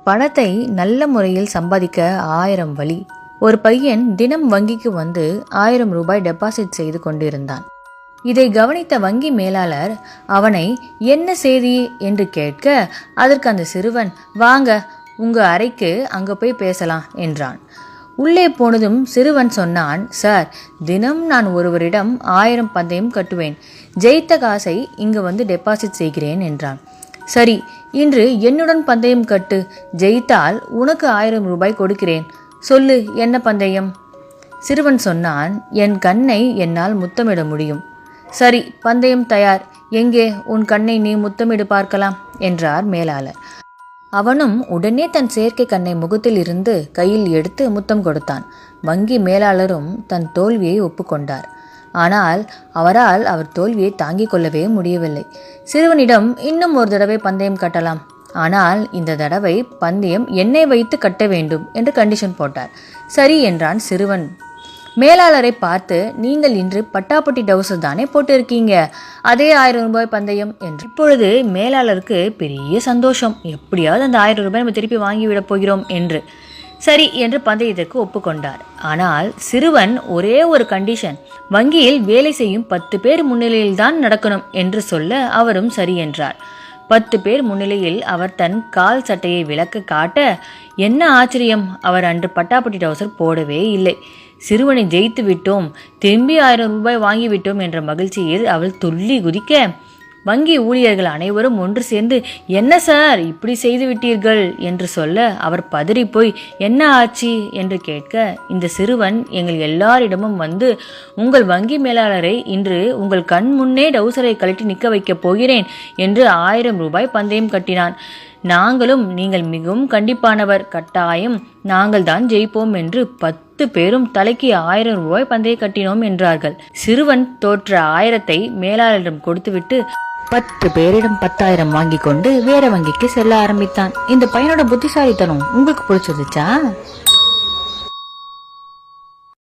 பணத்தை நல்ல முறையில் சம்பாதிக்க 1000 வழி. ஒரு பையன் தினம் வங்கிக்கு வந்து 1000 ரூபாய் டெபாசிட் செய்து கொண்டிருந்தான். இதை கவனித்த வங்கி மேலாளர் அவனை என்ன செய்தி என்று கேட்க, அதற்கு அந்த சிறுவன், வாங்க உங்க அறைக்கு அங்க போய் பேசலாம் என்றான். உள்ளே போனதும் சிறுவன் சொன்னான், சார், தினம் நான் ஒருவரிடம் 1000 பந்தயம் கட்டுவேன். ஜெயித்த காசை இங்கு வந்து டெபாசிட் செய்கிறேன் என்றான். சரி, இன்று என்னுடன் பந்தயம் கட்டு. ஜெயித்தால் உனக்கு 1000 ரூபாய் கொடுக்கிறேன். சொல்லு, என்ன பந்தயம்? சிறுவன் சொன்னான், என் கண்ணை என்னால் முத்தமிட முடியும். சரி, பந்தயம் தயார். எங்கே உன் கண்ணை நீ முத்தமிடு பார்க்கலாம் என்றார் மேலாளர். அவனும் உடனே தன் செயற்கை கண்ணை முகத்தில் இருந்து கையில் எடுத்து முத்தம் கொடுத்தான். வங்கி மேலாளரும் தன் தோல்வியை ஒப்புக்கொண்டார். ஆனால் அவரால் அவர் தோல்வியை தாங்கிக் கொள்ளவே முடியவில்லை. சிறுவனிடம் இன்னும் ஒரு தடவை பந்தயம் கட்டலாம், ஆனால் இந்த தடவை பந்தயம் என்னை வைத்து கட்ட வேண்டும் என்று கண்டிஷன் போட்டார். சரி என்றான் சிறுவன். மேலாளரை பார்த்து, நீங்கள் இன்று பட்டாப்பட்டி டவுசர் தானே போட்டிருக்கீங்க, அதே 1000 ரூபாய் பந்தயம் என்று. இப்பொழுது மேலாளருக்கு பெரிய சந்தோஷம். எப்படியாவது அந்த 1000 ரூபாய் நம்ம திருப்பி வாங்கிவிடப் போகிறோம் என்று. சரி என்று பந்தயத்திற்கு ஒப்புக்கொண்டார். ஆனால் சிறுவன் ஒரே ஒரு கண்டிஷன், வங்கியில் வேலை செய்யும் 10 பேர் முன்னிலையில் தான் நடக்கணும் என்று சொல்ல அவரும் சரி என்றார். 10 பேர் முன்னிலையில் அவர் தன் கால் சட்டையை விளக்க காட்ட, என்ன ஆச்சரியம், அவர் அன்று பட்டாப்பட்டி டவுசர் போடவே இல்லை. சிறுவனை ஜெயித்து விட்டோம், திரும்பி 1000 ரூபாய் வாங்கிவிட்டோம் என்ற மகிழ்ச்சியில் அவள் துள்ளி குதிக்க, வங்கி ஊழியர்கள் அனைவரும் ஒன்று சேர்ந்து, என்ன சார் இப்படி செய்து விட்டீர்கள் என்று சொல்ல, அவர் பதறி போய், என்ன ஆச்சு என்று கேட்க, இந்த சிறுவன் எங்கள் எல்லாரிடமும் வந்து, உங்கள் வங்கி மேலாளரை இன்று உங்கள் கண் முன்னே டவுசரை கழட்டி நிற்க வைக்கப் போகிறேன் என்று 1000 ரூபாய் பந்தயம் கட்டினான். நாங்களும், நீங்கள் மிகவும் கண்டிப்பானவர், கட்டாயம் நாங்கள் தான் ஜெயிப்போம் என்று 10 பேரும் தலைக்கு 1000 ரூபாய் பந்தயம் கட்டினோம் என்றார்கள். சிறுவன் தோற்ற 1000ஐ மேலாளரிடம் கொடுத்துவிட்டு 10 பேரிடம் 10,000 வாங்கி கொண்டு வேற வங்கிக்கு செல்ல ஆரம்பித்தான். இந்த பையனோட புத்திசாலித்தனம் உங்களுக்கு பிடிச்சிருச்சா?